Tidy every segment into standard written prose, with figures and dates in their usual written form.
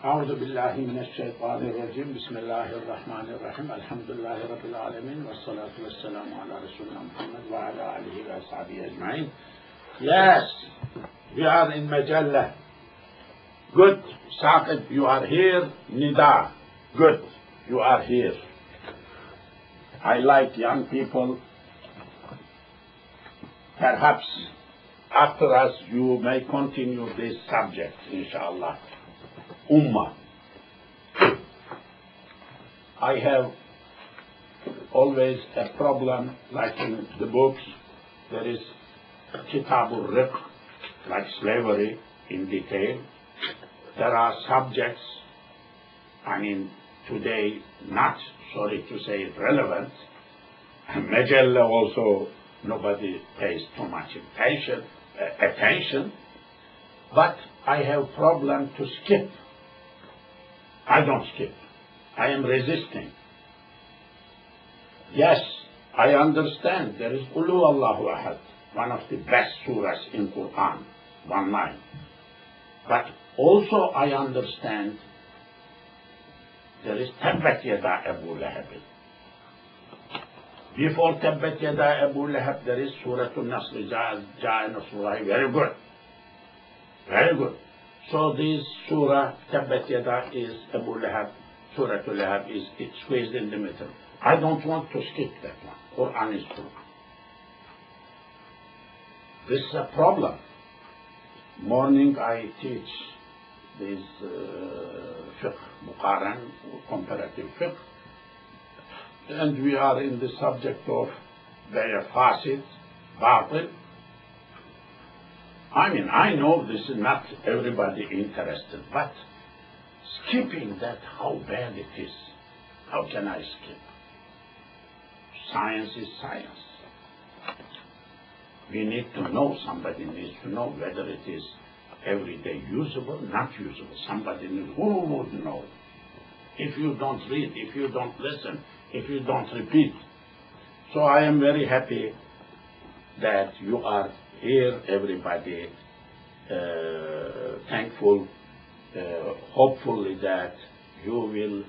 أعوذ بالله من الشيطان الرجيم بسم الله الرحمن الرحيم الحمد لله رب العالمين والصلاة والسلام على رسولنا محمد وعلى آله وأصحابه أجمعين. Yes, we are in Majallah. Good. Saqib, you are here. Nida. Good. You are here. I like young people. Perhaps after us you may continue this subject, inshallah. Ummah. I have always a problem, like in the books, there is Kitabul Riq, like slavery in detail. There are subjects, today not, sorry to say, relevant. Majallah also, nobody pays too much attention. But I have problem to skip. I don't skip. I am resisting. Yes, I understand there is Qul Allahu Ahad, one of the best surahs in Quran, 1:9. But also I understand there is Tabbat Yada Abu Lahab. Before Tabbat Yada Abu Lahab there is Surah Al-Nasr, Ja'a Nasrullahi. Very good. Very good. So this surah, Tabbat Yada, is Abu Lahab, Surah Al-Lahab is squeezed in the middle. I don't want to skip that one. Quran is true. This is a problem. Morning I teach this fiqh, Muqaran, comparative fiqh, and we are in the subject of Bay' Fasid, Batil. I know this is not everybody interested, but skipping that, how bad it is. How can I skip? Science is science. We need to know, somebody needs to know whether it is everyday usable, not usable. Somebody needs, who would know? If you don't read, if you don't listen, if you don't repeat. So I am very happy that you are here, everybody, thankful, hopefully that you will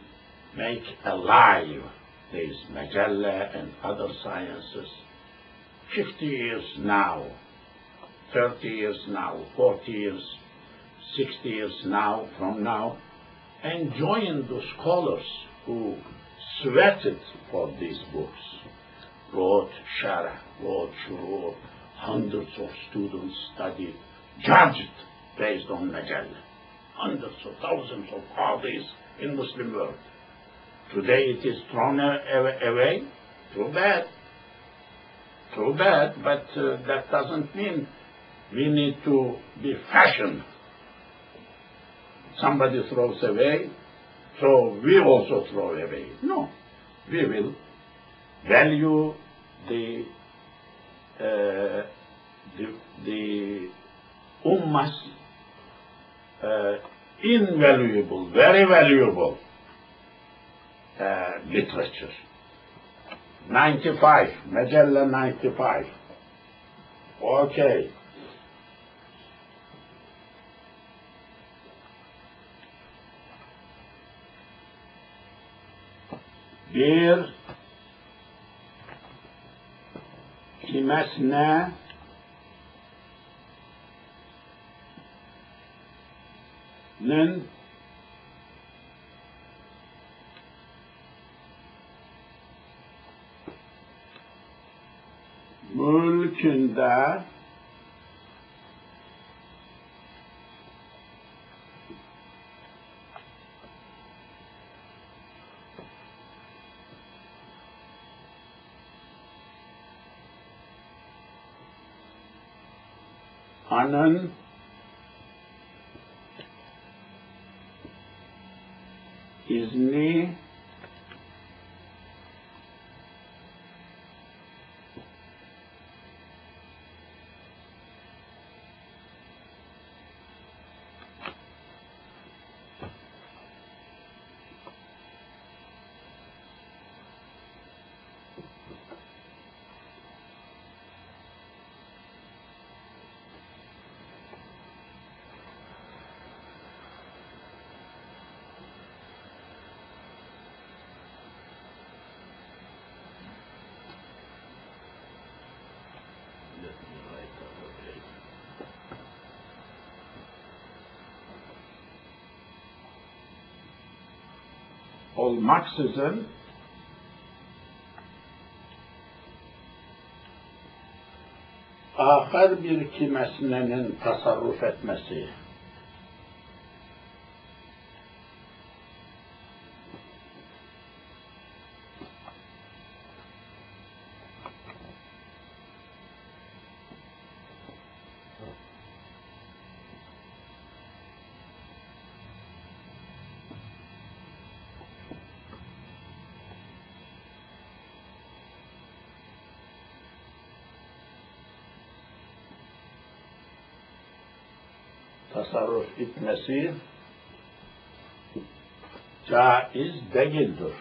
make alive this Majallah and other sciences 50 years now, 30 years now, 40 years, 60 years now, from now, and join the scholars who sweated for these books, wrote Sharh, wrote Shurur. Hundreds of students studied, judged based on Majallah. Hundreds of thousands of qadis in Muslim world. Today it is thrown away. Too bad. Too bad, but that doesn't mean we need to be fashioned. Somebody throws away, so we also throw away. No, we will value the Ummah's invaluable, very valuable literature. 95, Majallah 95. Okay. Bir kimesne nin mülkünde anın izni olmaksızın ahir bir kimesnenin tasarruf etmesi, tasarruf etmesi caiz değildir.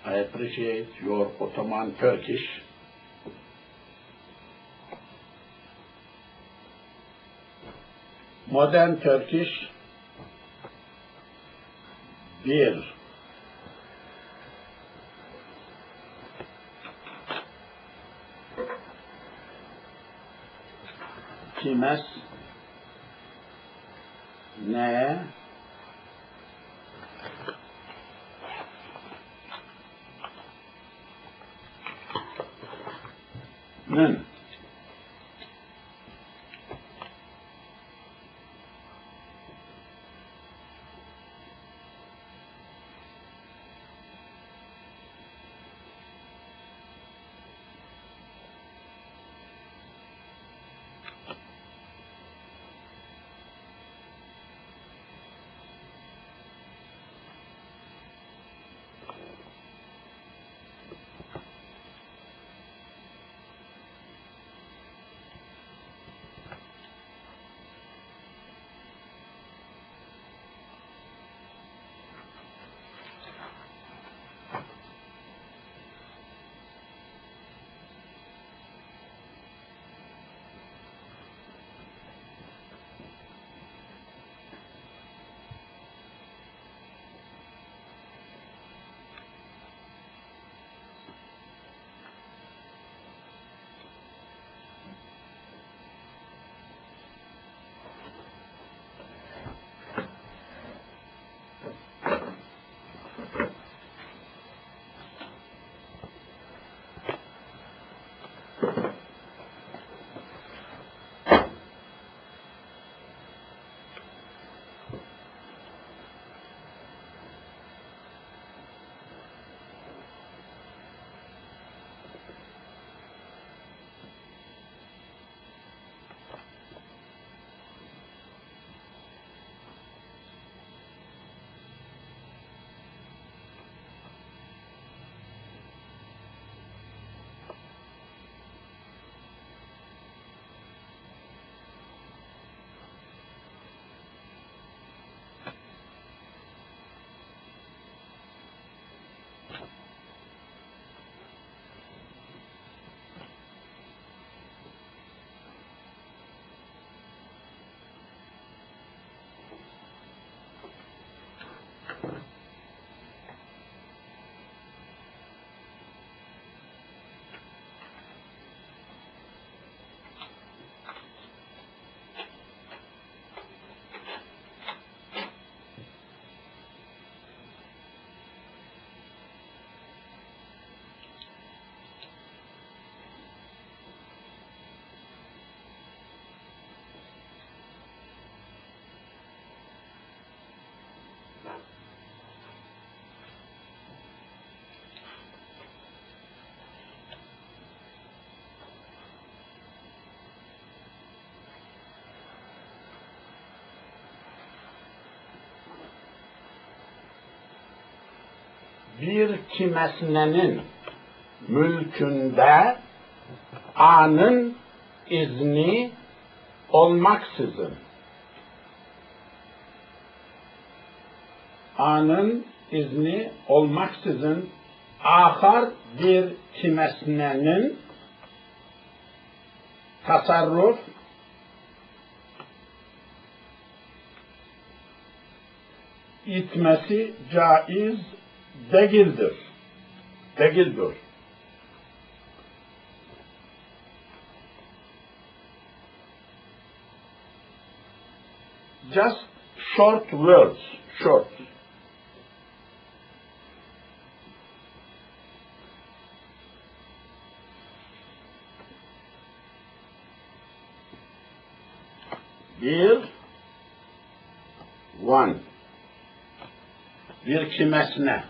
I appreciate your Ottoman Turkish. Modern Turkish bir kimes ne nin bir kimesnenin mülkünde A'nın izni olmaksızın ahir bir kimesnenin tasarruf etmesi caiz değildir. Değildir. Just short words, short. One. Bir kimesine.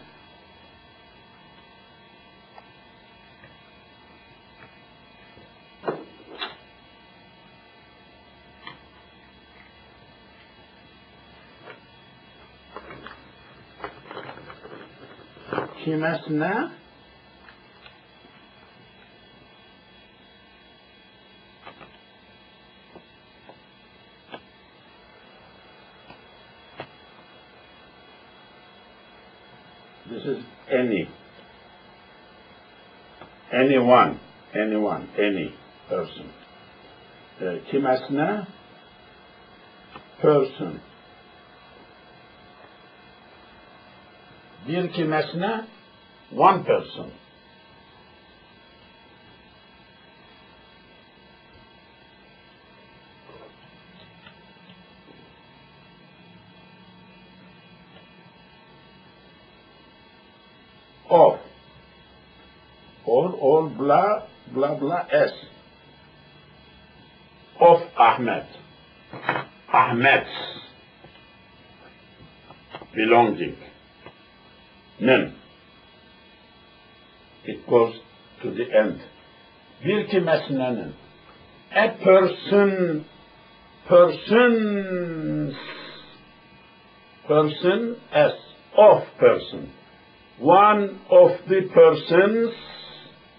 Kimesine this is anyone, any person. Kimesine person. Bir kimesine one person. Of. All blah, blah, blah, S. Of Ahmed. Ahmed's. Belonging. Nin. It goes to the end. Bir kimesinin. A person. Persons. Person, S. Of person. One of the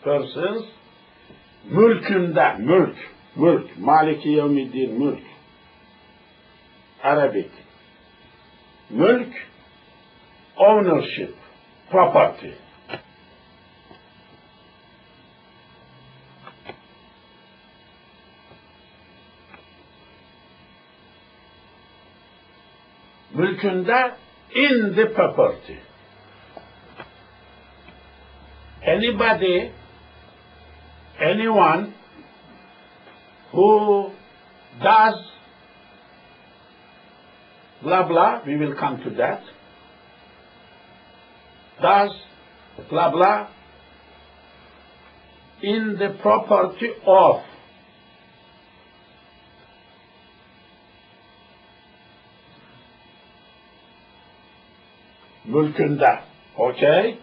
persons, mülkünde, mülk, Maliki Yevmiddin, mülk, Arabic, mülk, ownership, property. Mülkünde, in the property. Anybody, anyone who does blah blah, we will come to that, does blah blah in the property of mülkünde, okay?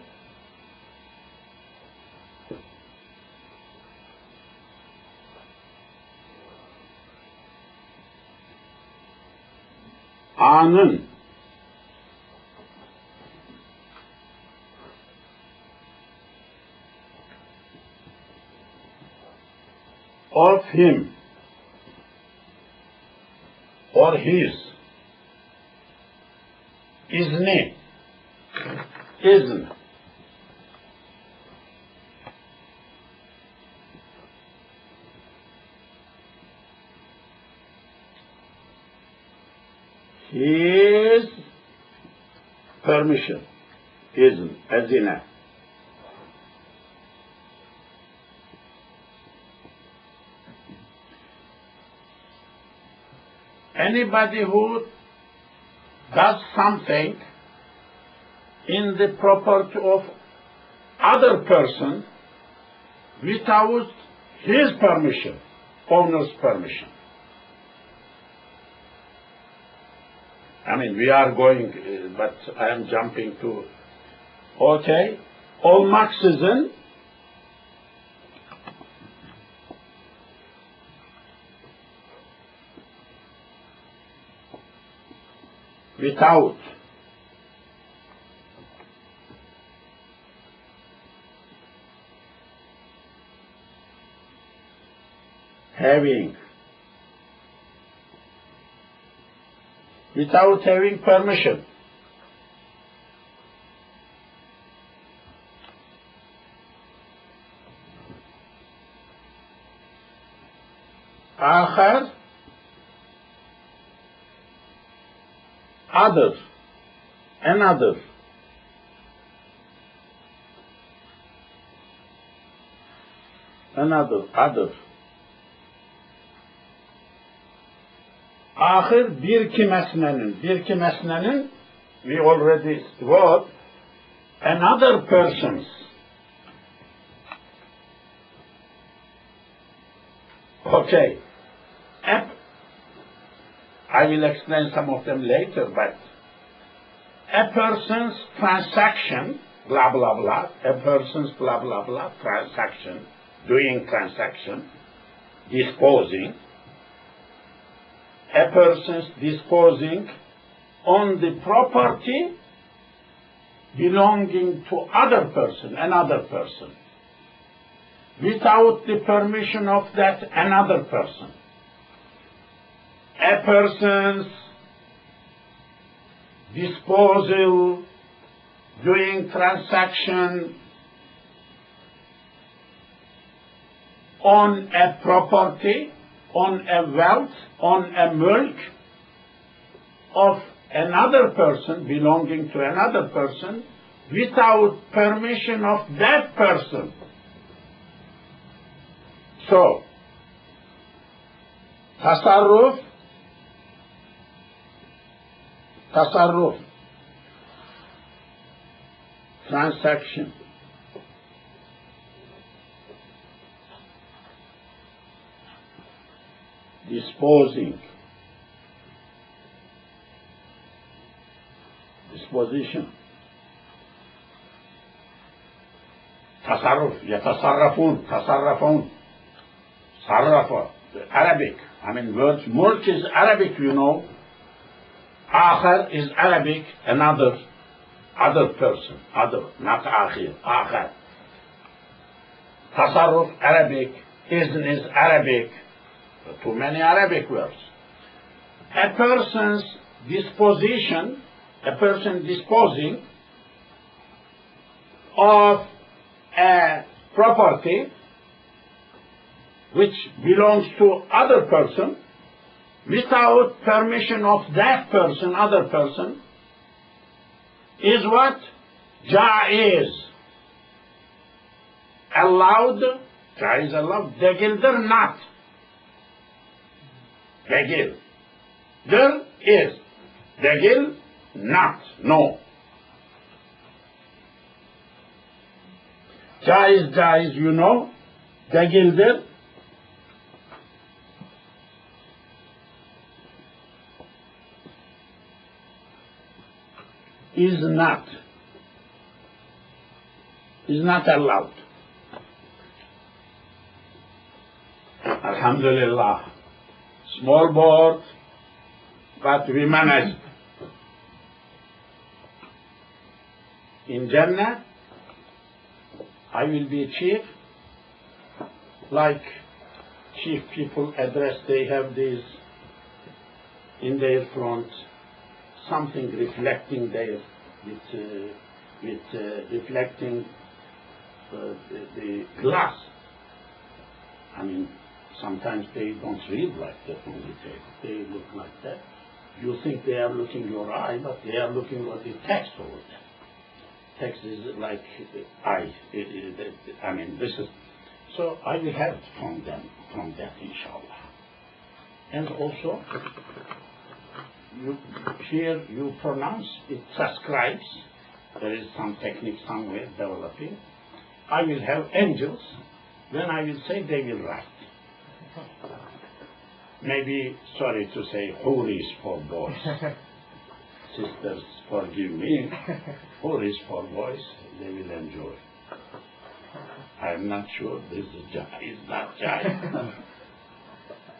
Anın of him or his izni izn his permission, izn, azina. Anybody who does something in the property of other person without his permission, owner's permission. I mean, we are going, but I am jumping to, okay, olmaksızın without having permission. آخر other another other آخر bir kimesnenin we already wrote another persons. Okay. I will explain some of them later, but a person's transaction, blah, blah, blah, a person's blah, blah, blah, transaction, doing transaction, disposing, a person's disposing on the property belonging to another person, without the permission of that another person. A person's disposal, doing transaction on a property, on a wealth, on a milk of another person, belonging to another person, without permission of that person. So, tasarruf, transaction, disposing, disposition, tasarruf, tasarrafun, sarrafa, Arabic. I mean, words, mulk is Arabic, you know. Akhar is Arabic, other person, not akhir. Tasarruf, Arabic. Izn is Arabic. Too many Arabic words. A person's disposition, a person disposing of a property which belongs to other person, without permission of that person, other person, is what? Jaiz. Allowed. Jaiz allowed. Degildir not. Degil. Dir is. Degil not. No. Jaiz, you know. Degildir. Is not allowed. Alhamdulillah. Small board, but we managed. In Jannah, I will be chief, like chief people address, they have these in their front, something reflecting there, reflecting the glass. I mean, sometimes they don't read like that on the table. They look like that. You think they are looking your eye, but they are looking at the text over there. Text is like eye. I mean, this is. So I will have it from them, from that, inshallah. And also, here you pronounce, it transcribes. There is some technique somewhere developing. I will have angels. When I will say, they will write. Maybe, sorry to say, huris for boys. Sisters, forgive me. Huris for boys, they will enjoy. I am not sure this is not jai.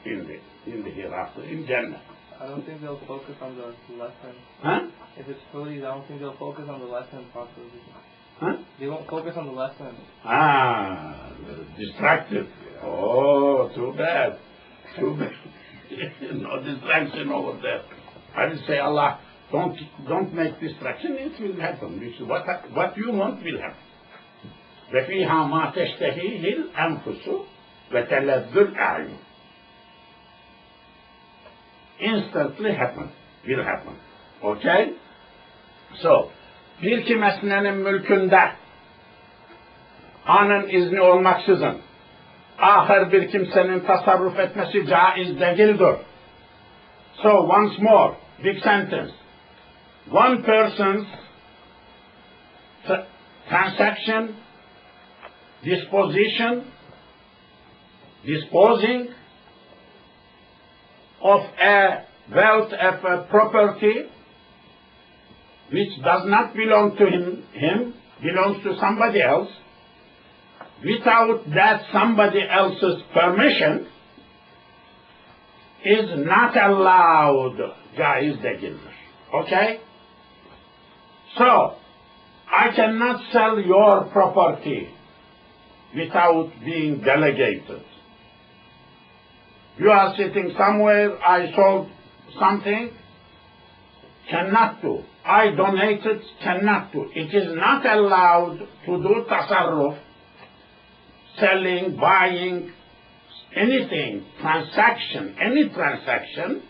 in the hereafter, in Jannah. I don't think they'll focus on the lesson. Huh? If it's huris, I don't think they'll focus on the lesson properly. Huh? They won't focus on the lesson. Ah, distracted. Oh, too bad. Too bad. No distraction over there. I will say, Allah, don't make distraction, it will happen. What you want will happen. وَفِيهَا مَا تَشْتَهِيهِ الْأَنفُسُ وَتَلَذُّ الْأَعْيُنُ. instantly happen, will happen. Okay? So, bir kimesinin mülkünde anın izni olmaksızın ahir bir kimsenin tasarruf etmesi caiz değildir. So, once more, big sentence. One person's transaction, disposing of a wealth, of a property which does not belong to him, belongs to somebody else, without that somebody else's permission, is not allowed. Caiz değildir. Okay? So, I cannot sell your property without being delegated. You are sitting somewhere, I sold something, cannot do. I donated, cannot do. It is not allowed to do tasarruf, selling, buying, anything, transaction, any transaction,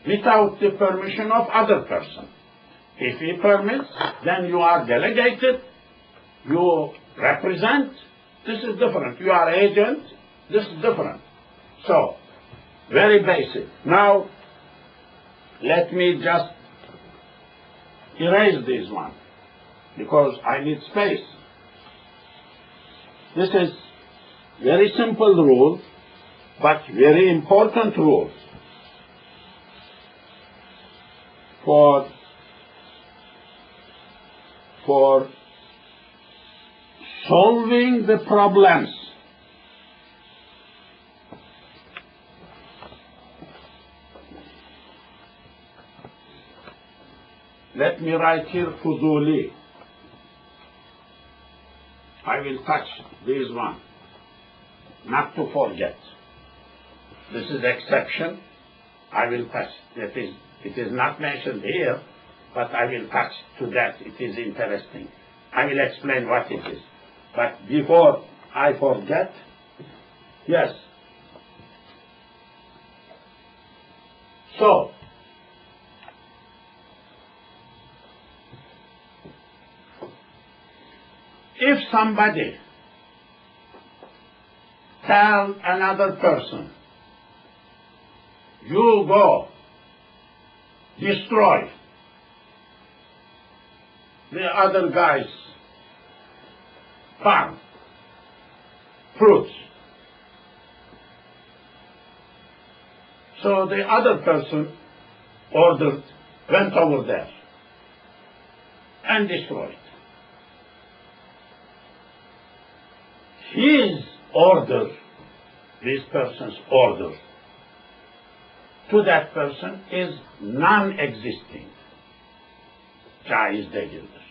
without the permission of other person. If he permits, then you are delegated, you represent, this is different. You are agent, this is different. So, very basic. Now, let me just erase this one, because I need space. This is very simple rule, but very important rule for solving the problems. Let me write here Fuzuli. I will touch this one, not to forget. This is exception. I will touch. It is not mentioned here, but I will touch to that. It is interesting. I will explain what it is. But before I forget, yes. So, if somebody tells another person, you go destroy the other guy's farm, fruits. So the other person went over there and destroyed. His order, this person's order, to that person is non-existing. Caiz değildir.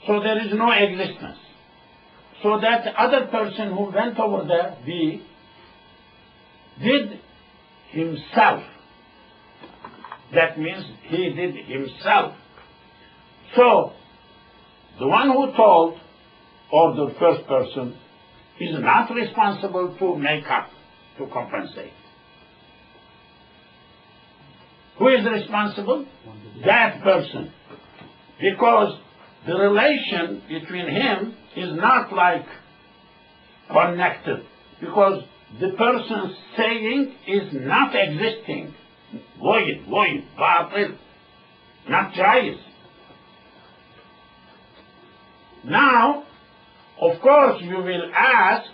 So there is no existence. So that other person who went over there, B, did himself. That means he did himself. So the one who told, or the first person, is not responsible to make up, to compensate. Who is responsible? That person. Because the relation between him is not like connected. Because the person's saying is not existing. Void, batil, not jaiz. Now, of course, you will ask,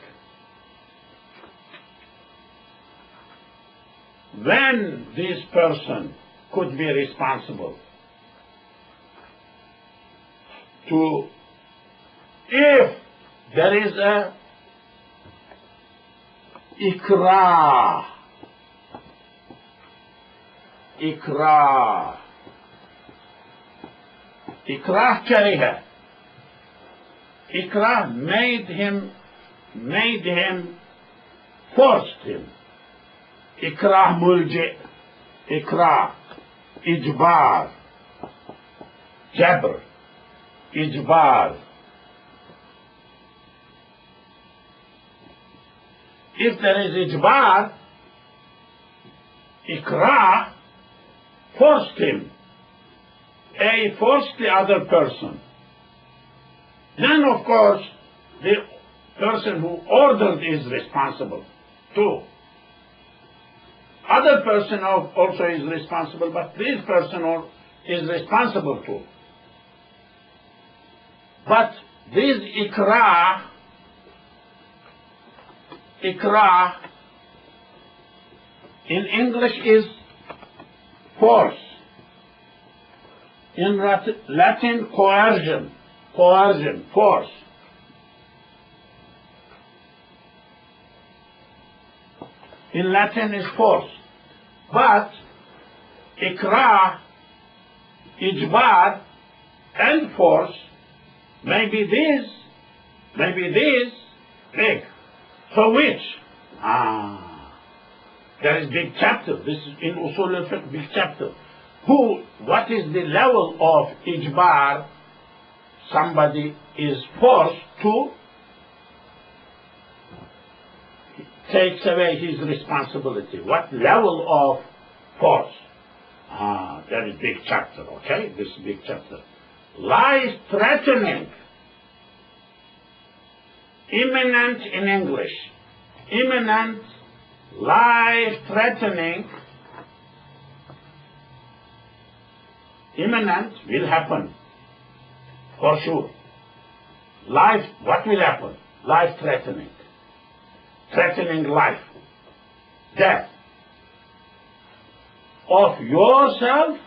when this person could be responsible to, if there is a ikrah, kariha. Ikrah made him, forced him. Ikrah mulji, ikrah, ijbar, jabr, ijbar. If there is ijbar, Ikrah forced him. A forced the other person. Then, of course, the person who ordered is responsible too. Other person also is responsible, but this person is responsible too. But this ikrah in English is force. In Latin, coercion, force. In Latin is force. But ikrah, ijbar, and force, maybe this, big. So which? There is big chapter. This is in Usul al-Fiqh, big chapter. What is the level of ijbar? Somebody is forced to takes away his responsibility. What level of force? There is big chapter, okay? This big chapter. Life-threatening. Imminent in English. Imminent, life-threatening. Imminent will happen, for sure. What will happen? Life-threatening. Threatening life, death, of yourself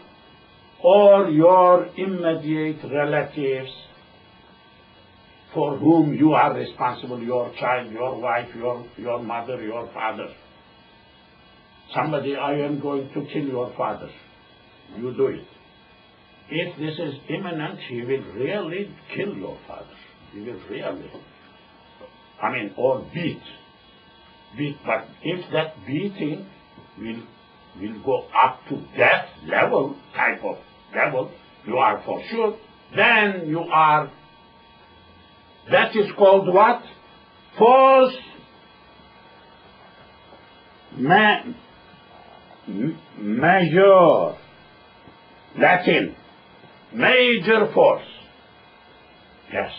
or your immediate relatives for whom you are responsible, your child, your wife, your mother, your father. Somebody, I am going to kill your father. You do it. If this is imminent, he will really kill your father. He will really, or beat. But if that beating will go up to death level, type of level, you are for sure, then you are, that is called what? Force majeure. Latin, major force. Yes.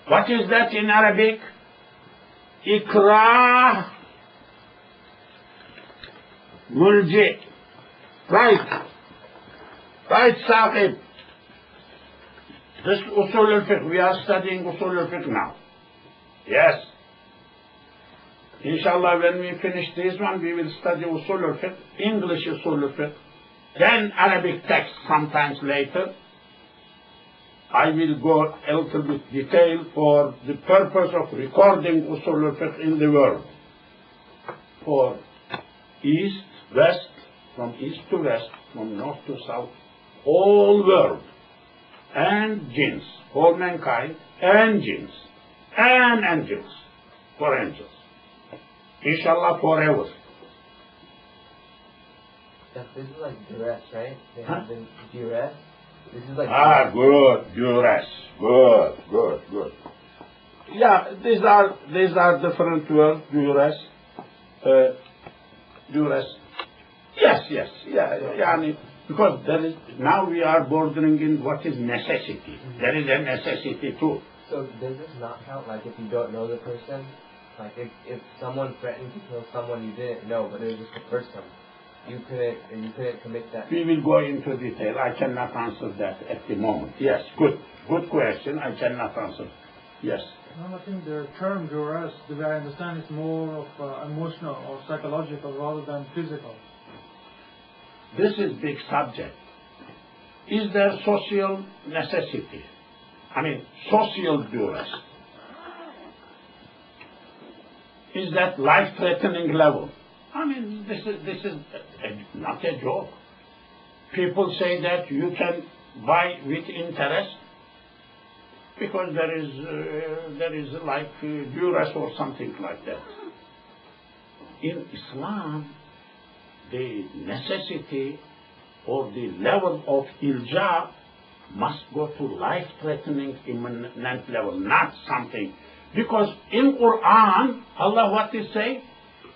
What is that in Arabic? Ikrah mulji. Right, Sahib. This Usul al-Fiqh, we are studying Usul al-Fiqh now. Yes. Inshallah, when we finish this one, we will study Usul al-Fiqh, English Usul al-Fiqh, then Arabic text sometimes later. I will go a little bit detail for the purpose of recording Usul al-Fiqh in the world. For east, west, from east to west, from north to south, all world, and jinns, for mankind, and jinns, and angels, for angels. Inshallah, forever. This is like duress, right? They have been duress. This is like good, duress, good. Yeah, these are different words, duress, duress. Yes, yeah, because now we are bordering in what is necessity. There is a necessity too. So does this not count, like if you don't know the person? Like if someone threatened to kill someone you didn't know, but it was just the first time, you couldn't commit that? We will go into detail. I cannot answer that at the moment. Yes, good question. I cannot answer. Yes. No, I think the term duress, the way I understand, is more of emotional or psychological rather than physical. This is big subject. Is there social necessity? Social duress. Is that life-threatening level? This is not a joke. People say that you can buy with interest because there is like duress or something like that. In Islam, the necessity or the level of ilja must go to life-threatening imminent level, not something. Because in Quran, Allah what is saying?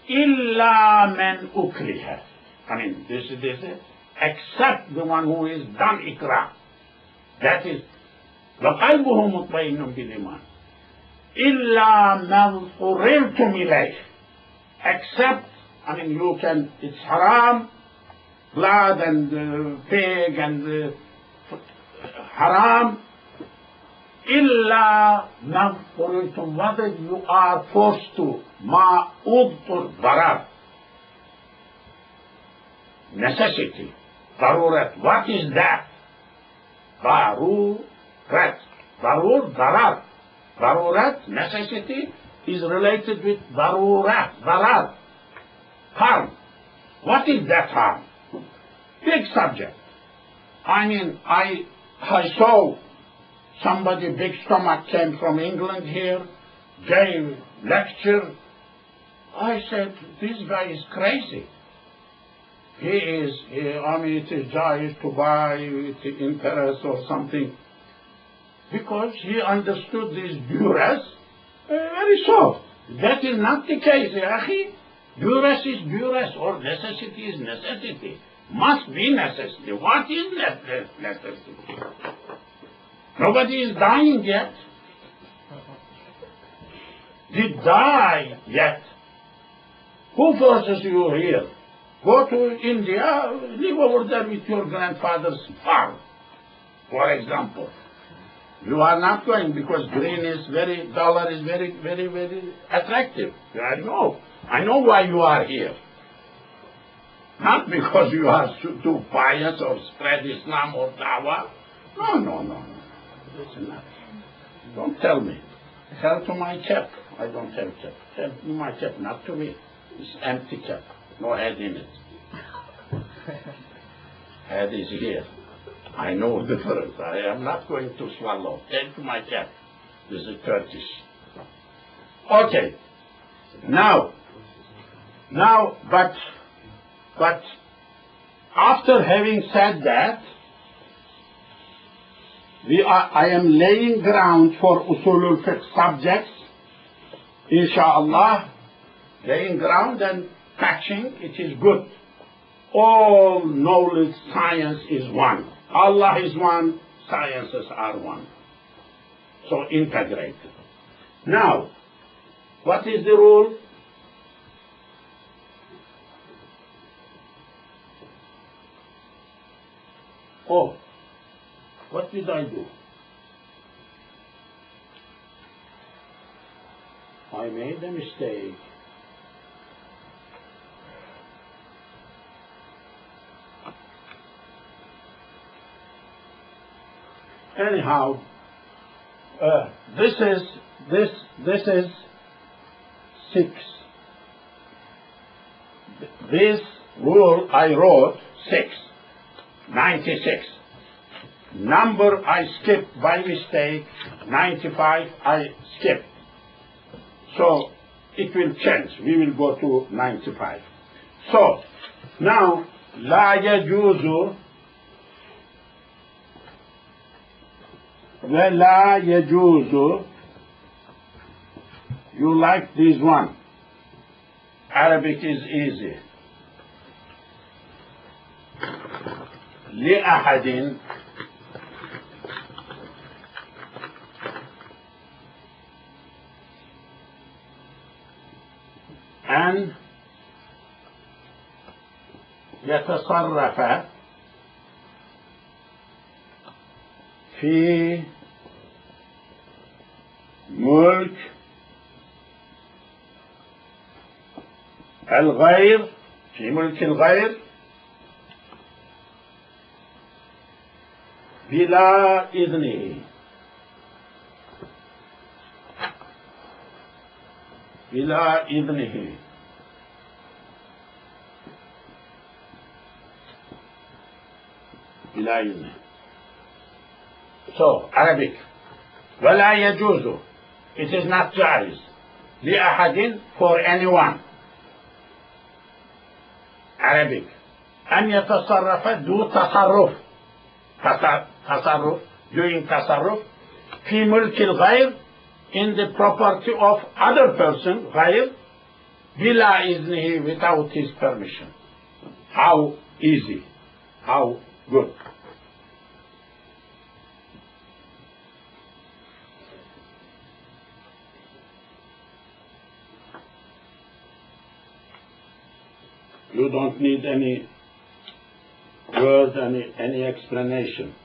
Illa man ukriha. I mean, this is except the one who is done ikra. That is, وَقَلْبُهُ مُطْمَئِنٌ بِالْإِيمَانِ إِلَّا مَنْ اضْطُرِرْتُمْ إِلَيْهِ. Except, I mean, you can, it's haram, blood and pig and haram, إِلَّا مَنْ اضْطُرِرْتُمْ, whether you are forced to, مَا أُضْطُرْ ضَرَرْ, necessity, ضرورت. What is that? ضرورت. ضرور, ضرر. ضرورت, necessity, is related with ضرورات, ضرر, harm. What is that harm? Big subject. I mean, I saw somebody, big stomach, came from England here, gave lecture. I said, this guy is crazy. I mean, it is jais to buy with interest or something. Because he understood this duress very soft. That is not the case, Akhi. Duress is duress, or necessity is necessity. Must be necessity. What is necessity? Nobody is dying yet. Did die yet. Who forces you here? Go to India, live over there with your grandfather's farm, for example. You are not going because green is dollar is very, very, very attractive. I know why you are here. Not because you are too pious or spread Islam or Dawah. No. Listen, don't tell me. Tell to my cap. I don't have cap. Tell to my cap, not to me. It's empty cap. No head in it. Head is here. I know the difference. I am not going to swallow. Tell to my cap. This is Turkish. Okay. Now, but after having said that, I am laying ground for usulul fiqh subjects, inshallah, laying ground and catching, it is good. All knowledge, science is one. Allah is one, sciences are one. So integrated. Now, what is the rule? Oh, what did I do? I made a mistake. Anyhow, this is 6. This rule I wrote 6, 96. Number I skipped by mistake, 95 I skipped. So it will change. We will go to 95. So now, لا يجوز ولا يجوز. You like this one. Arabic is easy. لأحد أن يتصرف في ملك الغير، في ملك الغير بلا إذنه، بلا إذنه. بلا إذنه. So, Arabic. ولا يجوز. It is not جائز. لأحد, for anyone. Arabic. أن يتصرف do تصرف. تصرف, doing تصرف. في ملك الغير, in the property of other person, غير, بلا إذنه, without his permission. how easy, how good. You don't need any word, any explanation.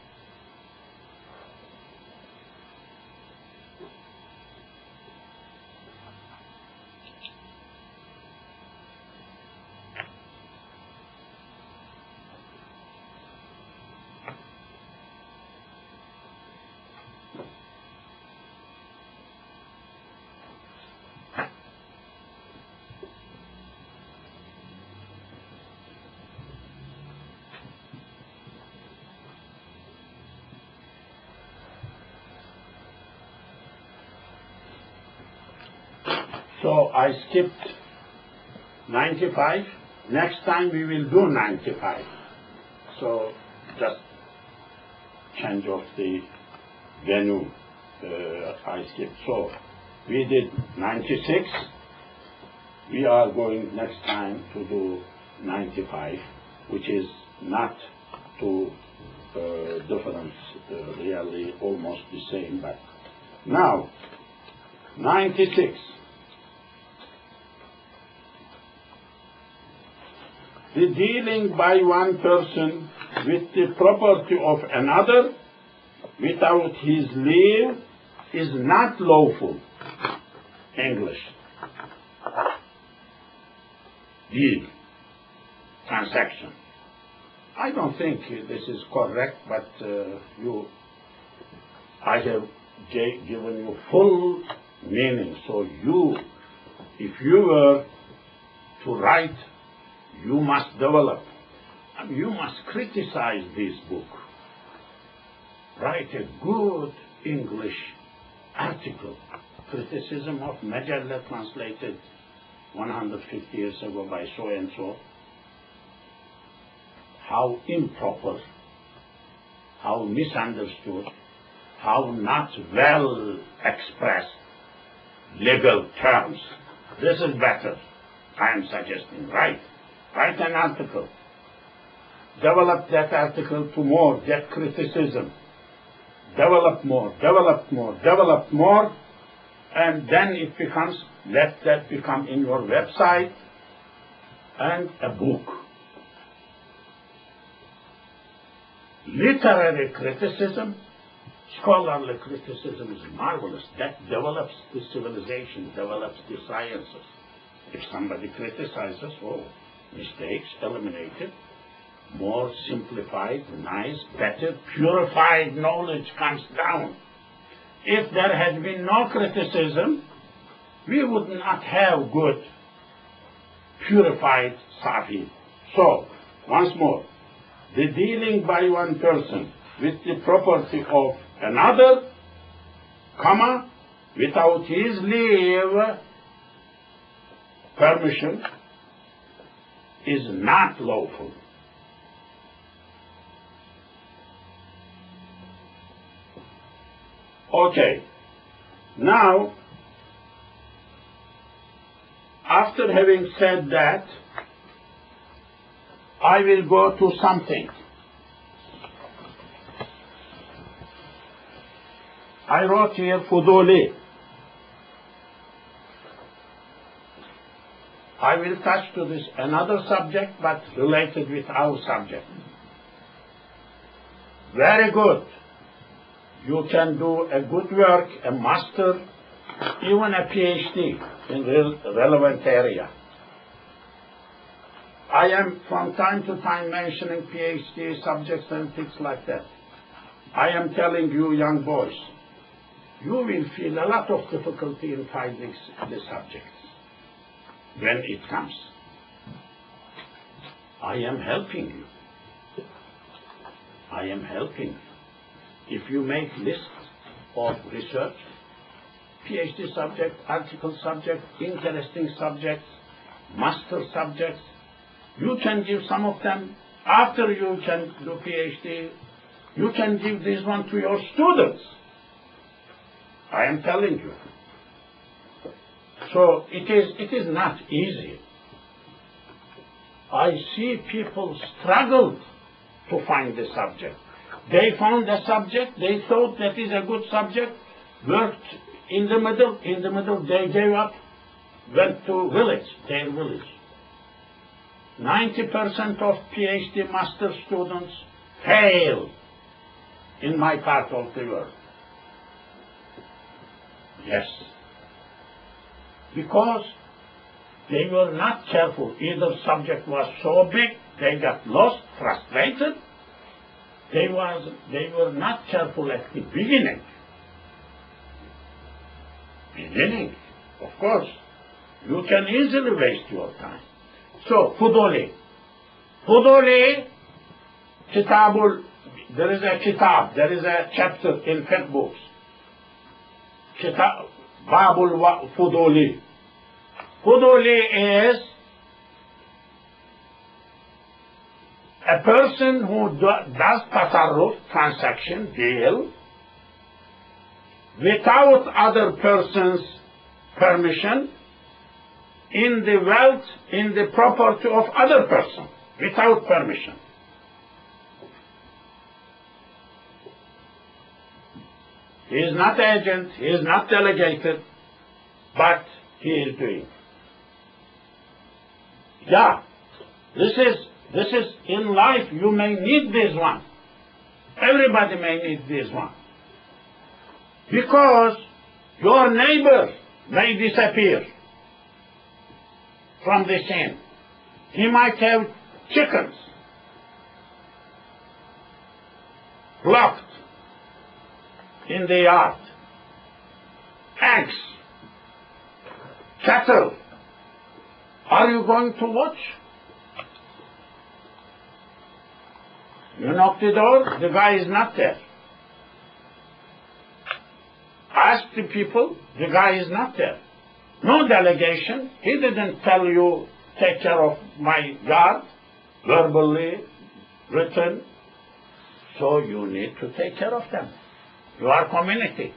So I skipped 95. Next time we will do 95. So just change of the venue. I skipped. So we did 96. We are going next time to do 95, which is not too different, really almost the same. But now 96. The dealing by one person with the property of another without his leave is not lawful. English. Deal. Transaction. I don't think this is correct, but I have given you full meaning. So if you were to write, you must develop, you must criticize this book. Write a good English article. Criticism of Majallah, translated 150 years ago by so and so. How improper, how misunderstood, how not well expressed legal terms. This is better, I am suggesting. Write an article. Develop that article to more, get criticism. Develop more, develop more, develop more, and then it becomes, let that become in your website and a book. Literary criticism, scholarly criticism is marvelous. That develops the civilization, develops the sciences. If somebody criticizes, mistakes eliminated, more simplified, nice, better, purified knowledge comes down. If there had been no criticism, we would not have good, purified Safi. So, once more, the dealing by one person with the property of another, without his leave, permission, is not lawful. Okay. Now, after having said that, I will go to something. I wrote here Fuduli. I will touch to this another subject, but related with our subject. Very good. You can do a good work, a master, even a PhD in relevant area. I am from time to time mentioning PhD subjects and things like that. I am telling you, young boys, you will feel a lot of difficulty in finding the subjects when it comes. I am helping you. I am helping you. If you make lists of research, PhD subject, article subject, interesting subjects, master subjects, you can give some of them. After you can do PhD, you can give this one to your students. I am telling you. So it is not easy. I see people struggled to find the subject. They found a subject, they thought that is a good subject, worked in the middle they gave up, went to their village. 90% of PhD master students fail in my part of the world. Yes. Because they were not careful. Either subject was so big, they got lost, frustrated. They were not careful at the beginning. Of course, you can easily waste your time. So, Fuduli, there is a kitab, there is a chapter in fiqh books. Babul Fuduli. Fuduli is a person who does tasarruf, transaction, deal, without other person's permission, in the wealth, in the property of other person, without permission. He is not agent, he is not delegated, but he is doing. Yeah, this is in life, you may need this one. Everybody may need this one. Because your neighbor may disappear from the scene. He might have chickens locked in the yard, eggs, cattle. Are you going to watch? You knock the door, the guy is not there. Ask the people, the guy is not there. No delegation, he didn't tell you, take care of my yard, verbally, written. So you need to take care of them. You are community.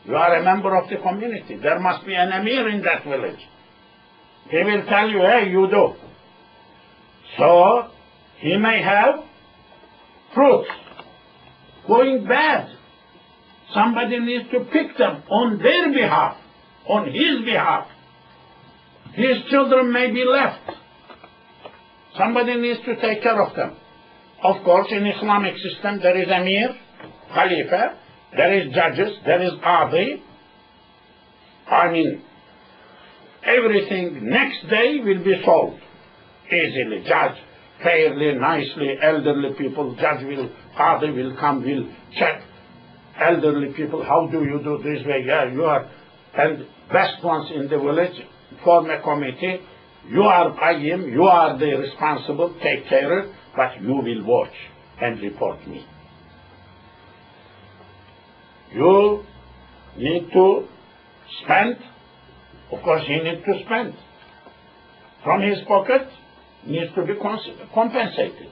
You are a member of the community. There must be an emir in that village. He will tell you, hey, you do. So, he may have fruits going bad. Somebody needs to pick them on their behalf, on his behalf. His children may be left. Somebody needs to take care of them. Of course, in Islamic system, there is emir, khalifa, there is judges, there is qadi. Everything next day will be solved easily. Judge, fairly, nicely, elderly people, qadi will come, will check. Elderly people, how do you do this way? Yeah, you are, and best ones in the village, form a committee. You are qayyim, you are the responsible, take care, but you will watch and report me. You need to spend, of course he needs to spend. From his pocket, needs to be compensated.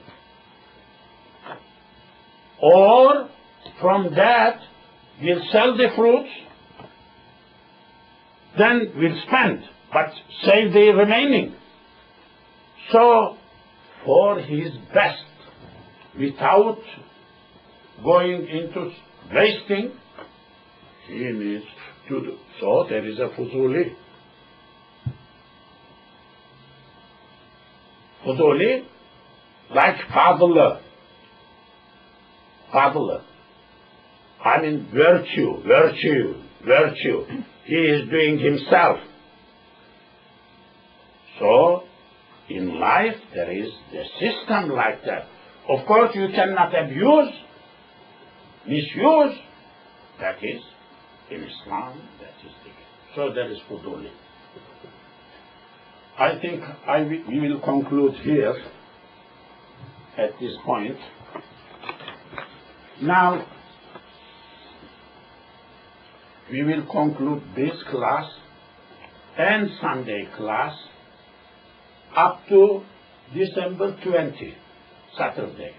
Or, from that, we'll sell the fruits, then we'll spend, but save the remaining. So, for his best, without going into wasting, he needs to do. So, there is a Fuzuli. Fuzuli, like Fadla. Virtue. He is doing himself. So, in life, there is a system like that. Of course, you cannot abuse, misuse. That is, in Islam, that is the case. So, there is Fuduli. I think we will conclude here at this point. Now, we will conclude this class and Sunday class up to December 20, Saturday.